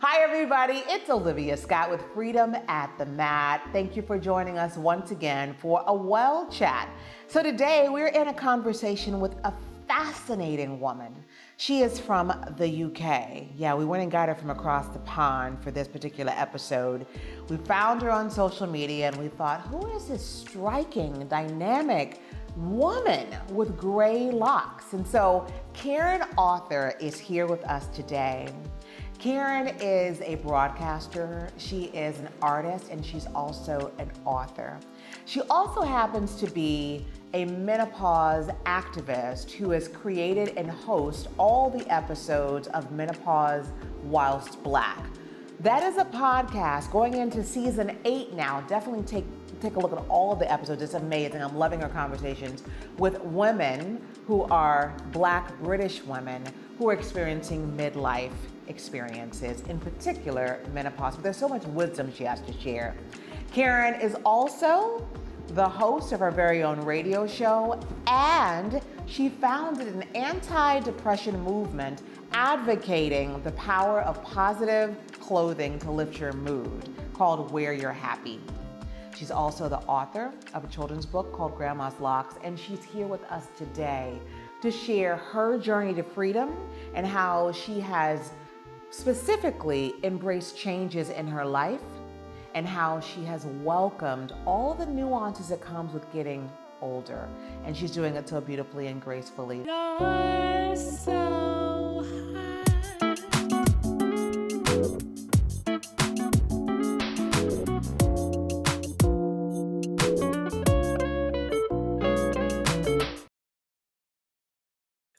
Hi, everybody. It's Olivia Scott with Freedom at the Mat. Thank you for joining us once again for a well chat. So, today we're in a conversation with a fascinating woman. She is from the UK. Yeah, we went and got her from across the pond for this particular episode. We found her on social media and we thought, who is this striking, dynamic woman with gray locks? And so, Karen Arthur is here with us today. Karen is a broadcaster, she is an artist, and she's also an author. She also happens to be a menopause activist who has created and hosts all the episodes of Menopause Whilst Black. That is a podcast going into season 8 now. Definitely take a look at all of the episodes. It's amazing. I'm loving our conversations with women who are Black British women who are experiencing midlife experiences, in particular menopause. But there's so much wisdom she has to share. Karen is also the host of her very own radio show, and she founded an anti-depression movement advocating the power of positive clothing to lift your mood, called Wear Your Happy. She's also the author of a children's book called Grandma's Locks, and she's here with us today to share her journey to freedom and how she has specifically embraced changes in her life and how she has welcomed all the nuances that comes with getting older. And she's doing it so beautifully and gracefully. You're so high.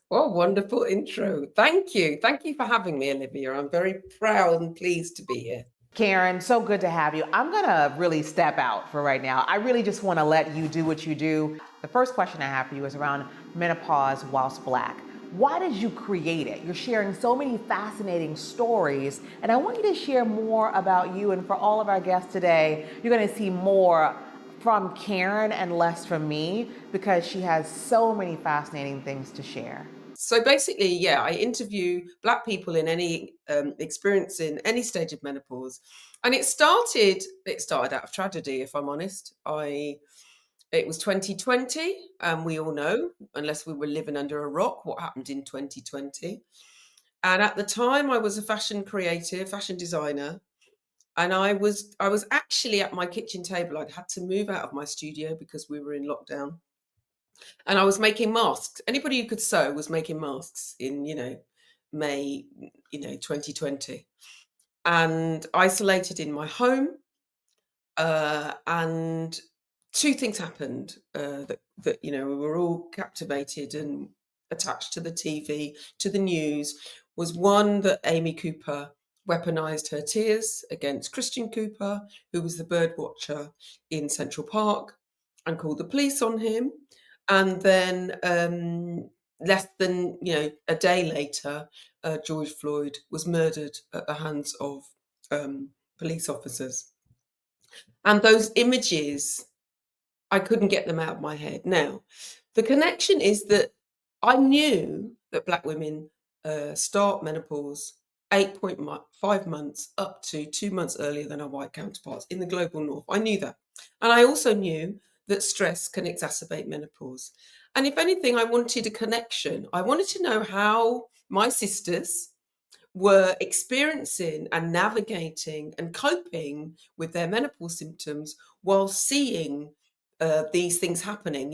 What a wonderful intro. Thank you. Thank you for having me, Olivia. I'm very proud and pleased to be here. Karen, so good to have you. I'm gonna really step out for right now. I really just wanna let you do what you do. The first question I have for you is around menopause whilst Black. Why did you create it? You're sharing so many fascinating stories, and I want you to share more about you. And for all of our guests today, you're gonna see more from Karen and less from me because she has so many fascinating things to share. So basically, yeah, I interview Black people in any experience in any stage of menopause, and it started out of tragedy. If I'm honest, it was 2020, and we all know, unless we were living under a rock, what happened in 2020. And at the time, I was a fashion creative, fashion designer, and I was actually at my kitchen table. I'd had to move out of my studio because we were in lockdown, and I was making masks. Anybody who could sew was making masks in, May, 2020, and isolated in my home. And two things happened that we were all captivated and attached to the TV, to the news. Was one that Amy Cooper weaponized her tears against Christian Cooper, who was the bird watcher in Central Park, and called the police on him. And then less than a day later, George Floyd was murdered at the hands of police officers. And those images, I couldn't get them out of my head. Now, the connection is that I knew that Black women start menopause 8.5 months up to 2 months earlier than our white counterparts in the global north. I knew that. And I also knew that stress can exacerbate menopause. And if anything, I wanted a connection. I wanted to know how my sisters were experiencing and navigating and coping with their menopause symptoms while seeing these things happening,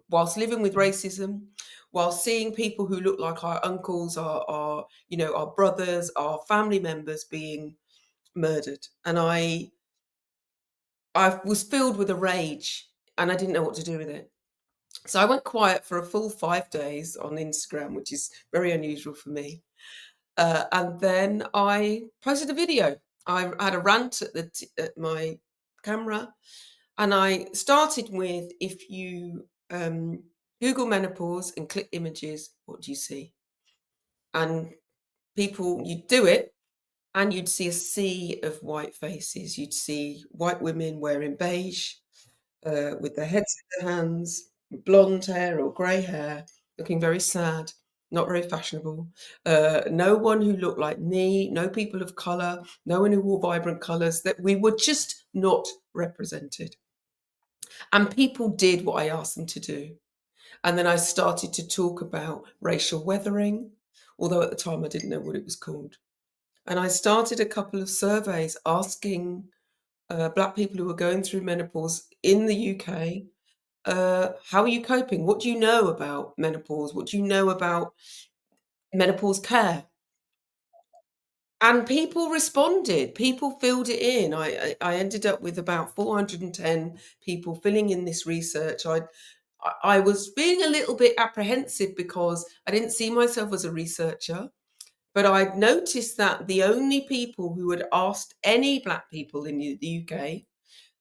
whilst living with racism, while seeing people who look like our uncles, our brothers, our family members being murdered. And I was filled with a rage and I didn't know what to do with it. So I went quiet for a full 5 days on Instagram, which is very unusual for me. And then I posted a video. I had a rant at my camera, and I started with, if you Google menopause and click images, what do you see? And people, you'd do it, and you'd see a sea of white faces. You'd see white women wearing beige, with their heads in their hands, blonde hair or grey hair, looking very sad. not very fashionable. No one who looked like me, no people of color, no one who wore vibrant colors. That we were just not represented. And people did what I asked them to do. And then I started to talk about racial weathering, although at the time I didn't know what it was called. And I started a couple of surveys asking Black people who were going through menopause in the UK, how are you coping? What do you know about menopause? What do you know about menopause care? And people responded. People filled it in. I ended up with about 410 people filling in this research. I was being a little bit apprehensive because I didn't see myself as a researcher, but I'd noticed that the only people who had asked any Black people in the UK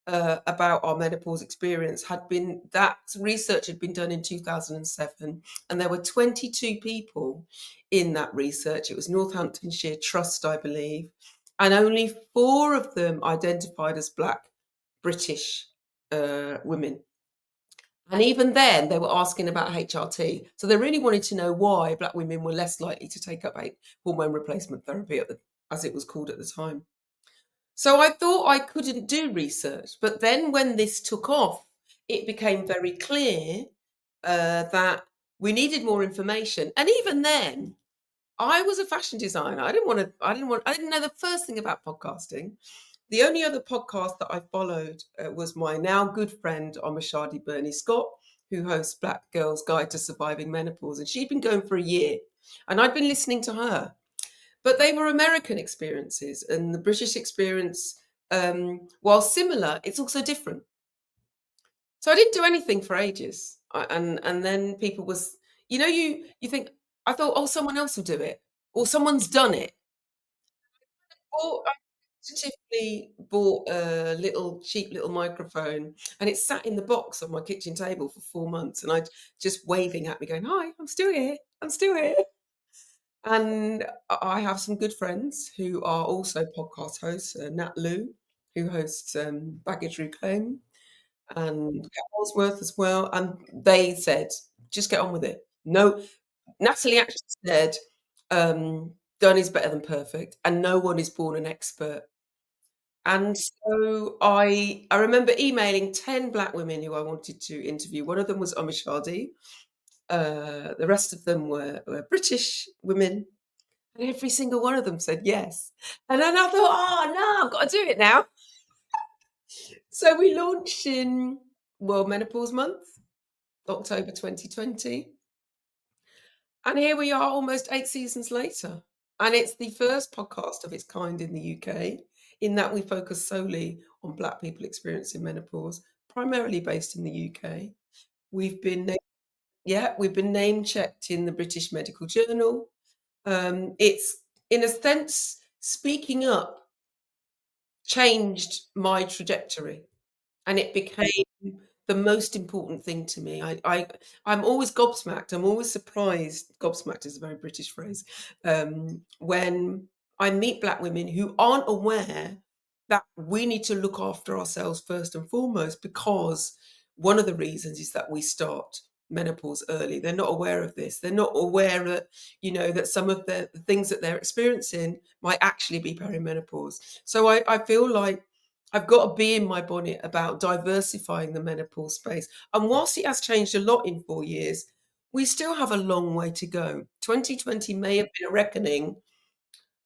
about our menopause experience had been that research had been done in 2007, and there were 22 people in that research. It was Northamptonshire Trust, I believe, and only 4 of them identified as Black British women. And even then, they were asking about HRT. So they really wanted to know why Black women were less likely to take up hormone replacement therapy, as it was called at the time. So I thought I couldn't do research. But then when this took off, it became very clear that we needed more information. And even then, I was a fashion designer. I didn't know the first thing about podcasting. The only other podcast that I followed was my now good friend, Omashadi Bernie Scott, who hosts Black Girls Guide to Surviving Menopause. And she'd been going for a year. And I'd been listening to her. But they were American experiences. And the British experience, while similar, it's also different. So I didn't do anything for ages. And then people was, you think, I thought, oh, someone else will do it. Or someone's done it. I tentatively bought a little cheap little microphone, and it sat in the box on my kitchen table for 4 months, and I just waving at me going, "Hi, I'm still here. I'm still here." And I have some good friends who are also podcast hosts, Nat Lou, who hosts Baggage Reclaim, and Kat Holsworth as well, and they said, "Just get on with it." No, Natalie actually said, "Done is better than perfect, and no one is born an expert." And so I remember emailing 10 Black women who I wanted to interview. One of them was Omishadi. The rest of them were British women, and every single one of them said yes. And then I thought, "Oh, no, I've got to do it now." So we launched in World Menopause Month, October 2020. And here we are almost 8 seasons later. And it's the first podcast of its kind in the UK, in that we focus solely on Black people experiencing menopause, primarily based in the UK. We've been, we've been name checked in the British Medical Journal. It's, in a sense, speaking up changed my trajectory, and it became the most important thing to me. I'm always gobsmacked. I'm always surprised. Gobsmacked is a very British phrase. When I meet Black women who aren't aware that we need to look after ourselves first and foremost, because one of the reasons is that we start menopause early. They're not aware of this. They're not aware that, that some of the things that they're experiencing might actually be perimenopause. So I feel like I've got to be in my bonnet about diversifying the menopause space. And whilst it has changed a lot in 4 years, we still have a long way to go. 2020 may have been a reckoning,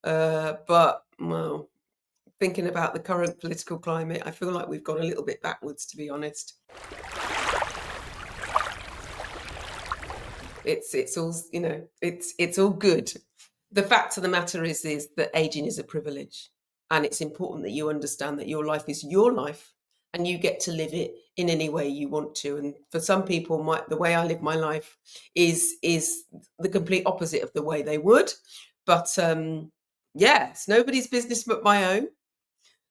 but well, thinking about the current political climate, I feel like we've gone a little bit backwards, to be honest. It's all, it's all good. The fact of the matter is that aging is a privilege, and it's important that you understand that your life is your life, and you get to live it in any way you want to. And for some people, the way I live my life is the complete opposite of the way they would. But yeah, it's nobody's business but my own.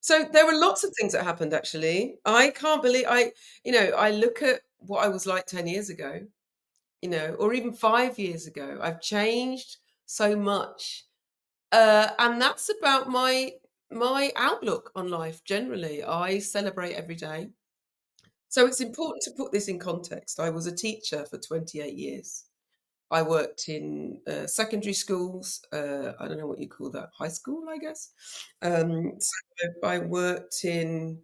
So there were lots of things that happened. Actually, I can't believe I look at what I was like 10 years ago, or even 5 years ago. I've changed so much. And that's about my outlook on life generally. I celebrate every day. So it's important to put this in context. I was a teacher for 28 years. I worked in secondary schools. I don't know what you call that, high school, I guess. I worked in,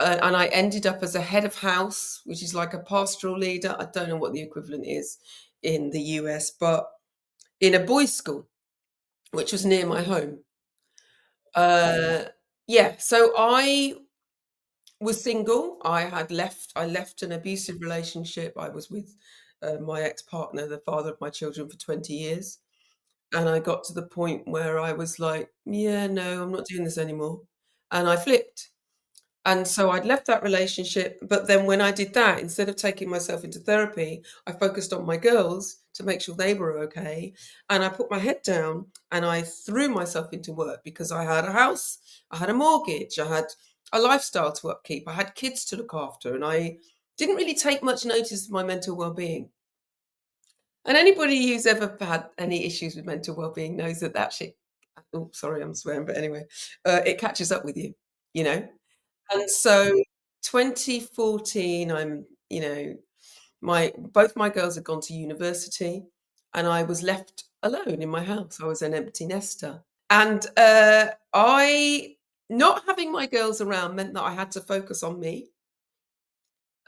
and I ended up as a head of house, which is like a pastoral leader. I don't know what the equivalent is in the US, but in a boys' school, which was near my home. Uh, yeah, so I was single. I left an abusive relationship. I was with my ex-partner, the father of my children, for 20 years. And I got to the point where I was like, yeah, no, I'm not doing this anymore. And I flipped. And so I'd left that relationship, but then when I did that, instead of taking myself into therapy, I focused on my girls to make sure they were okay. And I put my head down and I threw myself into work because I had a house, I had a mortgage, I had a lifestyle to upkeep, I had kids to look after, and I didn't really take much notice of my mental well-being. And anybody who's ever had any issues with mental well-being knows that that shit, oh, sorry, I'm swearing, but anyway, it catches up with you, you know? And so 2014, my both my girls had gone to university and I was left alone in my house. I was an empty nester. And I not having my girls around meant that I had to focus on me.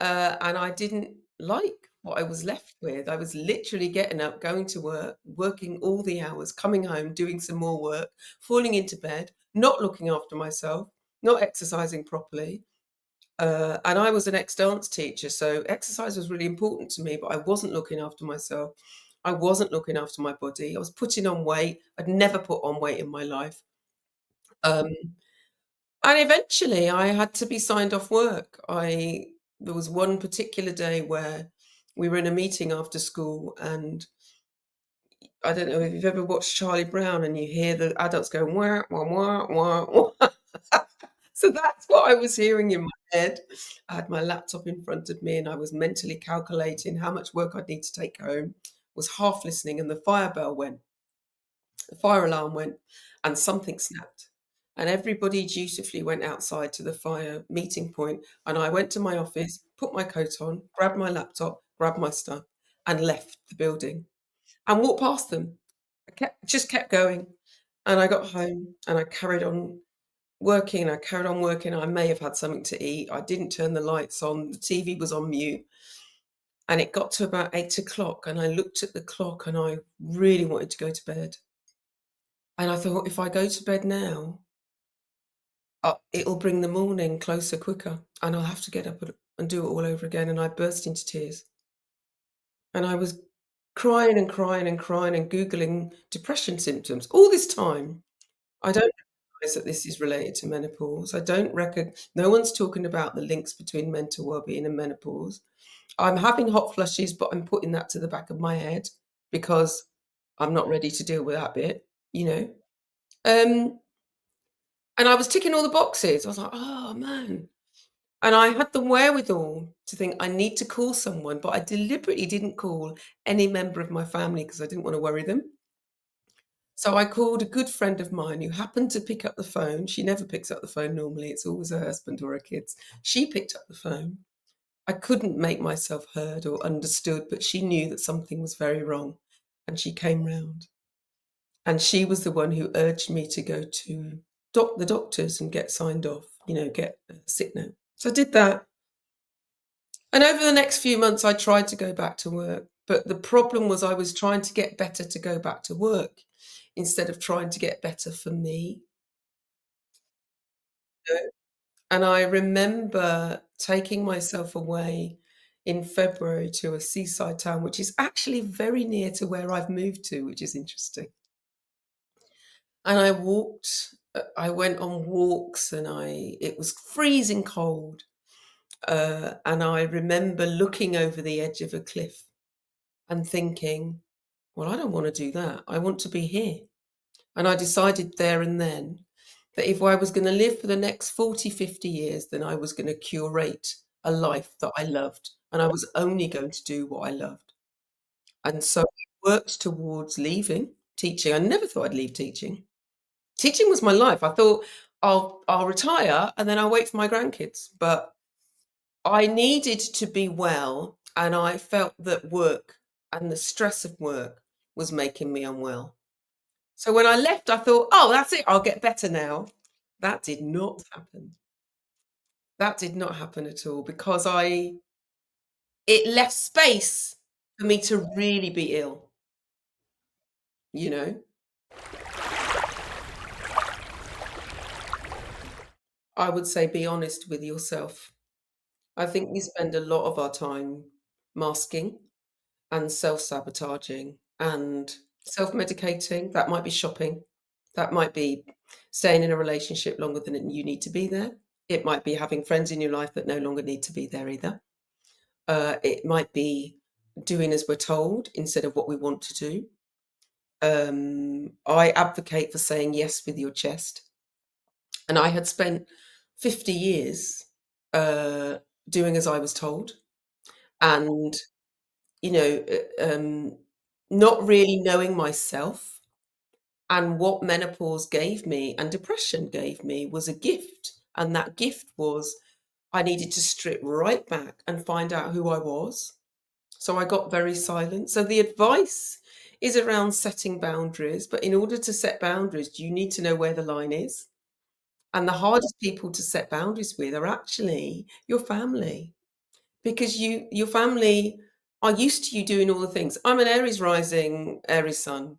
And I didn't like what I was left with. I was literally getting up, going to work, working all the hours, coming home, doing some more work, falling into bed, not looking after myself, not exercising properly. And I was an ex-dance teacher, so exercise was really important to me, but I wasn't looking after myself. I wasn't looking after my body. I was putting on weight. I'd never put on weight in my life. Um, and eventually I had to be signed off work. There was one particular day where we were in a meeting after school, and I don't know if you've ever watched Charlie Brown and you hear the adults go wah wah wah wah wah. So that's what I was hearing in my head. I had my laptop in front of me and I was mentally calculating how much work I'd need to take home, was half listening, and the fire bell went, the fire alarm went, and something snapped. And everybody dutifully went outside to the fire meeting point, and I went to my office, put my coat on, grabbed my laptop, grabbed my stuff, and left the building and walked past them. Just kept going. And I got home and I carried on working, I carried on working. I may have had something to eat. I didn't turn the lights on. The TV was on mute. And it got to about 8 o'clock, and I looked at the clock and I really wanted to go to bed. And I thought, if I go to bed now, it'll bring the morning closer quicker, and I'll have to get up and do it all over again. And I burst into tears. And I was crying and crying and crying and Googling depression symptoms all this time. I don't recognise that this is related to menopause. I don't reckon no one's talking about the links between mental well-being and menopause. I'm having hot flushes, but I'm putting that to the back of my head because I'm not ready to deal with that bit, you know? Um, and I was ticking all the boxes. I was like, "Oh, man." And I had the wherewithal to think, "I need to call someone," but I deliberately didn't call any member of my family because I didn't wanna worry them. So I called a good friend of mine who happened to pick up the phone. She never picks up the phone normally, it's always her husband or her kids. She picked up the phone. I couldn't make myself heard or understood, but she knew that something was very wrong, and she came round. And she was the one who urged me to go to the doctors and get signed off, get a sick note. So I did that. And over the next few months, I tried to go back to work. But the problem was I was trying to get better to go back to work instead of trying to get better for me. You know? And I remember taking myself away in February to a seaside town, which is actually very near to where I've moved to, which is interesting. And I went on walks and it was freezing cold. And I remember looking over the edge of a cliff and thinking, well, I don't want to do that. I want to be here. And I decided there and then that if I was going to live for the next 40, 50 years, then I was going to curate a life that I loved. And I was only going to do what I loved. And so I worked towards leaving teaching. I never thought I'd leave teaching. Teaching was my life. I thought I'll retire and then I'll wait for my grandkids. But I needed to be well, and I felt that work and the stress of work was making me unwell. So when I left, I thought, "Oh, that's it. I'll get better now." That did not happen. That did not happen at all because I it left space for me to really be ill, you know? I would say be honest with yourself. I think we spend a lot of our time masking and self-sabotaging and self-medicating. That might be shopping. That might be staying in a relationship longer than you need to be there. It might be having friends in your life that no longer need to be there either. It might be doing as we're told instead of what we want to do. I advocate for saying yes with your chest. And I had spent 50 years uh, doing as I was told and, you know, not really knowing myself. And what menopause gave me and depression gave me was a gift. And that gift was I needed to strip right back and find out who I was. So I got very silent. So the advice is around setting boundaries. But in order to set boundaries, you need to know where the line is. And the hardest people to set boundaries with are actually your family because your family are used to you doing all the things. I'm an Aries rising, Aries sun,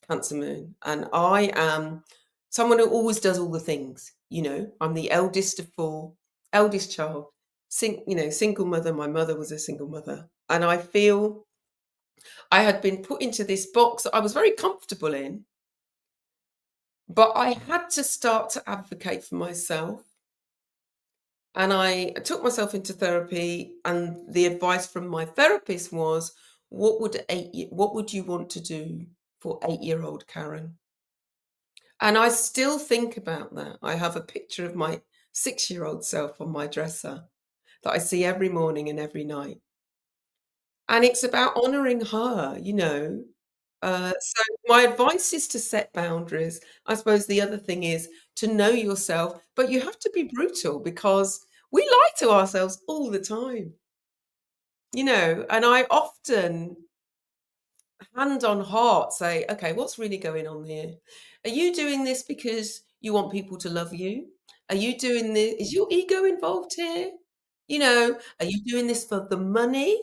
Cancer moon, and I am someone who always does all the things. I'm the eldest of four, eldest child, single mother. My mother was a single mother, and I feel I had been put into this box that I was very comfortable in, but I had to start to advocate for myself. And I took myself into therapy, and the advice from my therapist was, what would you want to do for 8-year-old Karen? And I still think about that. I have a picture of my 6-year-old self on my dresser that I see every morning and every night. And it's about honoring her. So my advice is to set boundaries. I suppose the other thing is to know yourself, but you have to be brutal because we lie to ourselves all the time, and I often, hand on heart, say, okay, what's really going on here? Are you doing this because you want people to love you? Are you doing this? Is your ego involved here? Are you doing this for the money?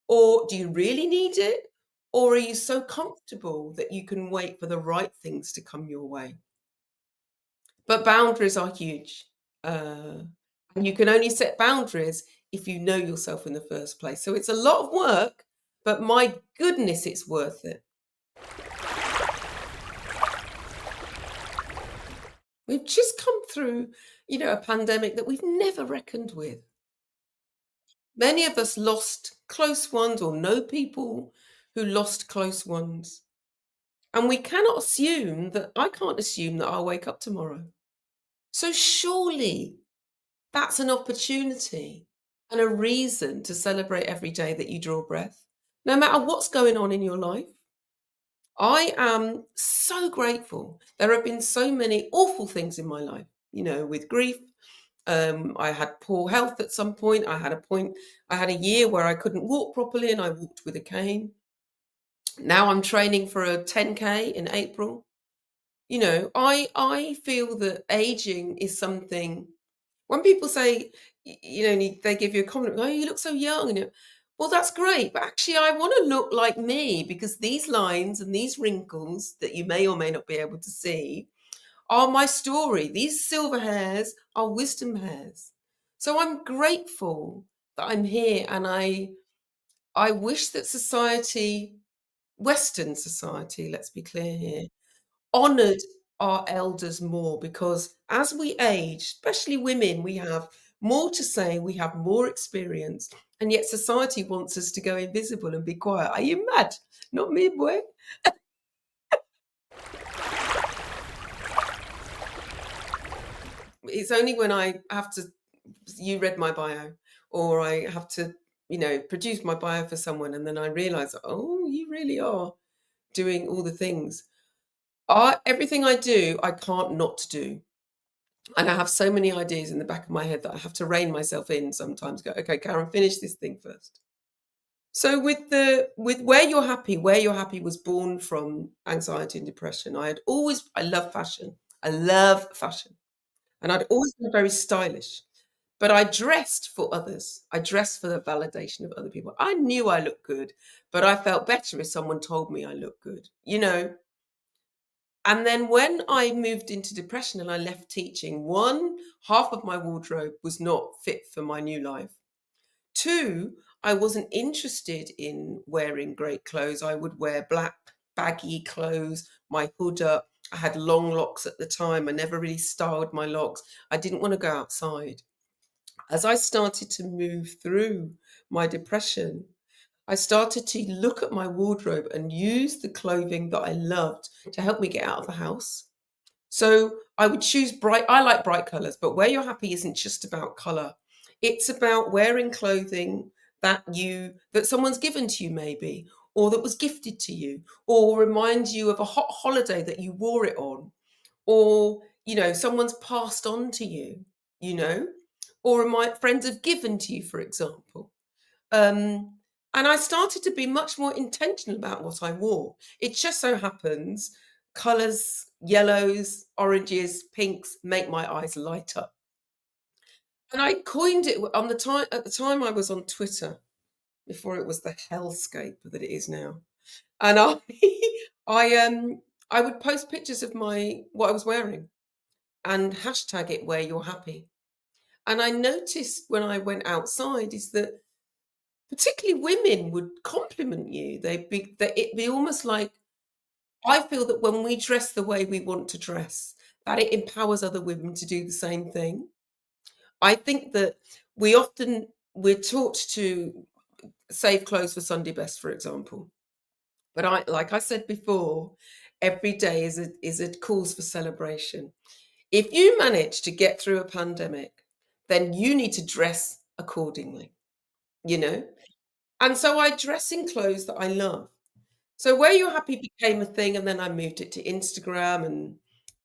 Or do you really need it? Or are you so comfortable that you can wait for the right things to come your way? But boundaries are huge. And you can only set boundaries if you know yourself in the first place. So it's a lot of work, but my goodness, it's worth it. We've just come through a pandemic that we've never reckoned with. Many of us lost close ones or know people who lost close ones. And we cannot assume that I can't assume that I'll wake up tomorrow. So surely that's an opportunity and a reason to celebrate every day that you draw breath, no matter what's going on in your life. I am so grateful. There have been so many awful things in my life, with grief. I had poor health at some point. I had a year where I couldn't walk properly and I walked with a cane. Now I'm training for a 10K in April. I feel that aging is something when people say, they give you a compliment, oh, you look so young. Well, that's great. But actually, I want to look like me because these lines and these wrinkles that you may or may not be able to see are my story. These silver hairs are wisdom hairs. So I'm grateful that I'm here, and I wish that society, Western society, let's be clear here, honored our elders more because as we age, especially women, we have more to say, we have more experience, and yet society wants us to go invisible and be quiet. Are you mad? Not me, boy. It's only when I have to, you read my bio, or I have to produce my bio for someone, and then I realize, oh, you really are doing all the things. Everything I do, I can't not do. And I have so many ideas in the back of my head that I have to rein myself in sometimes, go, okay, Karen, finish this thing first. So with where you're happy was born from anxiety and depression. I love fashion. I love fashion. And I'd always been very stylish. But I dressed for others. I dressed for the validation of other people. I knew I looked good, but I felt better if someone told me I looked good, you know? And then when I moved into depression and I left teaching, one, half of my wardrobe was not fit for my new life. Two, I wasn't interested in wearing great clothes. I would wear black, baggy clothes, my hood up. I had long locks at the time. I never really styled my locks. I didn't want to go outside. As I started to move through my depression, I started to look at my wardrobe and use the clothing that I loved to help me get out of the house. So I would choose I like bright colors, but where you're happy isn't just about color. It's about wearing clothing that someone's given to you maybe, or that was gifted to you, or reminds you of a hot holiday that you wore it on, or someone's passed on to you, you know, or my friends have given to you, for example. Um, and I started to be much more intentional about what I wore. It just so happens colors, yellows, oranges, pinks make my eyes light up. And I coined it on the time at the time I was on Twitter before it was the hellscape that it is now. And I I would post pictures of my what I was wearing and hashtag it where you're happy. And I noticed when I went outside is that particularly women would compliment you. It'd be almost like I feel that when we dress the way we want to dress, that it empowers other women to do the same thing. I think that we're taught to save clothes for Sunday best, for example. But like I said before, every day is a cause for celebration. If you manage to get through a pandemic, then you need to dress accordingly, you know? And so I dress in clothes that I love. So Where You're Happy became a thing, and then I moved it to Instagram, and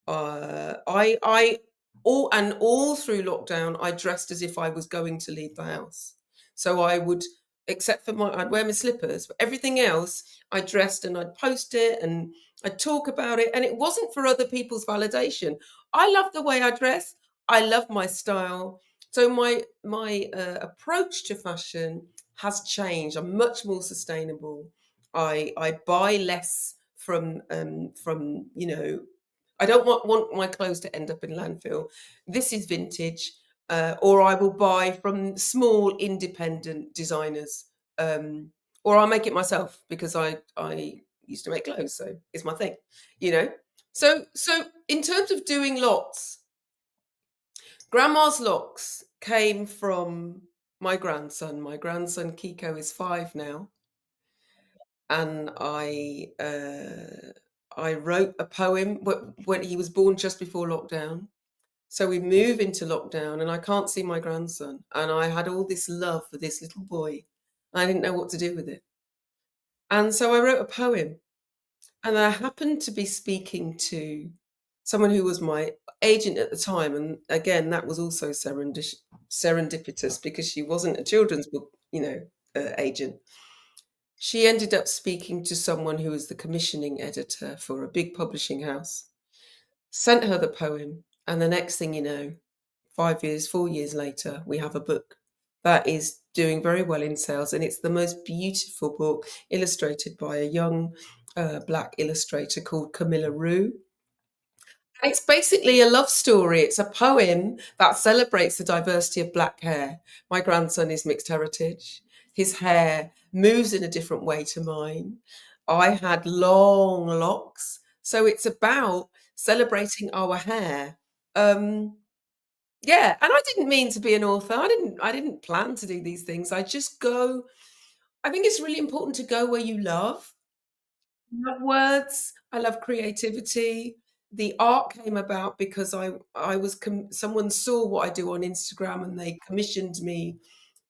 I all through lockdown, I dressed as if I was going to leave the house. So I would, except for I'd wear my slippers, but everything else, I dressed and I'd post it and I'd talk about it, and it wasn't for other people's validation. I love the way I dress. I love my style. So my approach to fashion has changed. I'm much more sustainable. I buy less from I don't want my clothes to end up in landfill. This is vintage, or I will buy from small independent designers, um, or I'll make it myself because I used to make clothes, so it's my thing, you know. So in terms of doing locks, grandma's locks came from my grandson. My grandson Kiko is 5 now, and I wrote a poem when he was born just before lockdown. So we move into lockdown, and I can't see my grandson, and I had all this love for this little boy. I didn't know what to do with it, and so I wrote a poem, and I happened to be speaking to someone who was my agent at the time, and again that was also serendipitous because she wasn't a children's book, agent. She ended up speaking to someone who was the commissioning editor for a big publishing house, sent her the poem, and the next thing you know, 5 years, 4 years later, we have a book that is doing very well in sales. And it's the most beautiful book illustrated by a young black illustrator called Camilla Rue. And it's basically a love story. It's a poem that celebrates the diversity of black hair. My grandson is mixed heritage. His hair moves in a different way to mine. I had long locks. So it's about celebrating our hair. Um, yeah, and I didn't mean to be an author. I didn't plan to do these things. I just go. I think it's really important to go where you love. I love words. I love creativity. The art came about because someone saw what I do on Instagram, and they commissioned me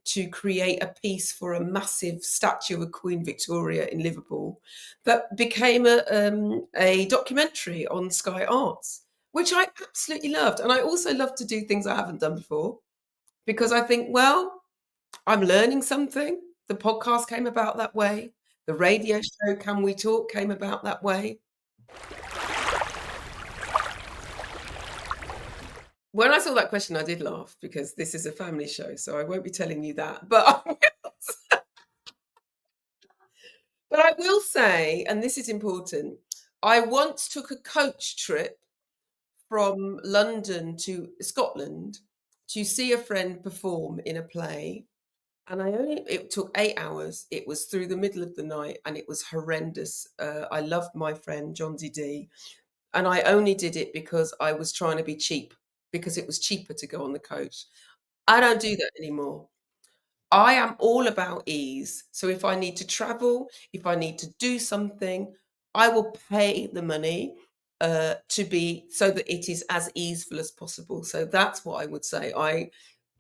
to create a piece for a massive statue of Queen Victoria in Liverpool that became a documentary on Sky Arts, which I absolutely loved. And I also love to do things I haven't done before because I think, well, I'm learning something. The podcast came about that way. The radio show Can We Talk came about that way. When I saw that question, I did laugh because this is a family show, so I won't be telling you that. But I will say, and this is important, I once took a coach trip from London to Scotland to see a friend perform in a play. And it took 8 hours. It was through the middle of the night and it was horrendous. I loved my friend, John D. And I only did it because I was trying to be cheap, because it was cheaper to go on the coach. I don't do that anymore. I am all about ease. So if I need to travel, if I need to do something, I will pay the money to be so that it is as easeful as possible. So that's what I would say.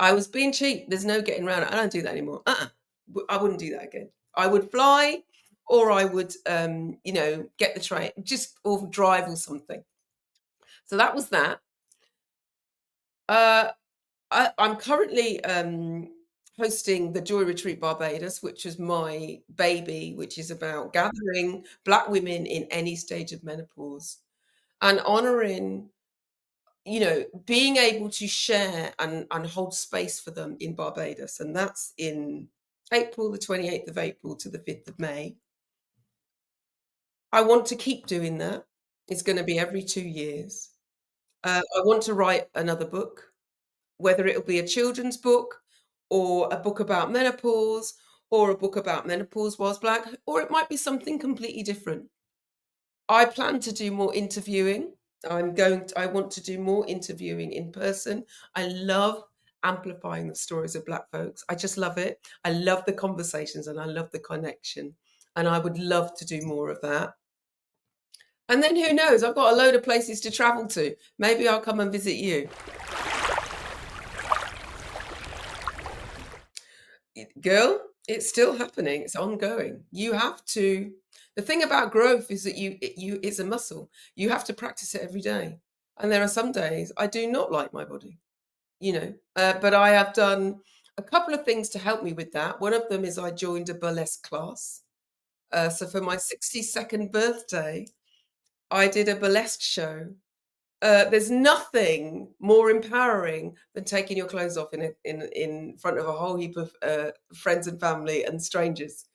I was being cheap. There's no getting around it. I don't do that anymore. I wouldn't do that again. I would fly, or I would, get the train, just or drive or something. So that was that. Uh, I'm currently hosting the Joy Retreat Barbados, which is my baby, which is about gathering Black women in any stage of menopause and honoring, being able to share and hold space for them in Barbados. And that's in April, the 28th of April to the 5th of May. I want to keep doing that. It's going to be every 2 years. I want to write another book, whether it'll be a children's book or a book about menopause or a book about menopause whilst Black, or it might be something completely different. I plan to do more interviewing. I want to do more interviewing in person. I love amplifying the stories of Black folks. I just love it. I love the conversations and I love the connection. And I would love to do more of that. And then who knows? I've got a load of places to travel to. Maybe I'll come and visit you. Girl, it's still happening. It's ongoing. You have to. The thing about growth is that it's a muscle. You have to practice it every day. And there are some days I do not like my body, but I have done a couple of things to help me with that. One of them is I joined a burlesque class. So for my 62nd birthday, I did a burlesque show. There's nothing more empowering than taking your clothes off in front of a whole heap of friends and family and strangers.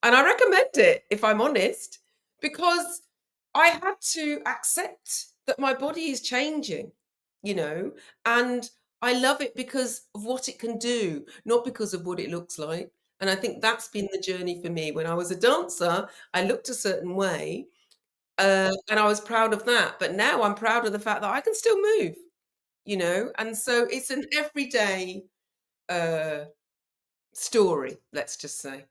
And I recommend it, if I'm honest, because I had to accept that my body is changing, you know, and I love it because of what it can do, not because of what it looks like. And I think that's been the journey for me. When I was a dancer, I looked a certain way, and I was proud of that, but now I'm proud of the fact that I can still move, and so it's an everyday, uh, story, let's just say.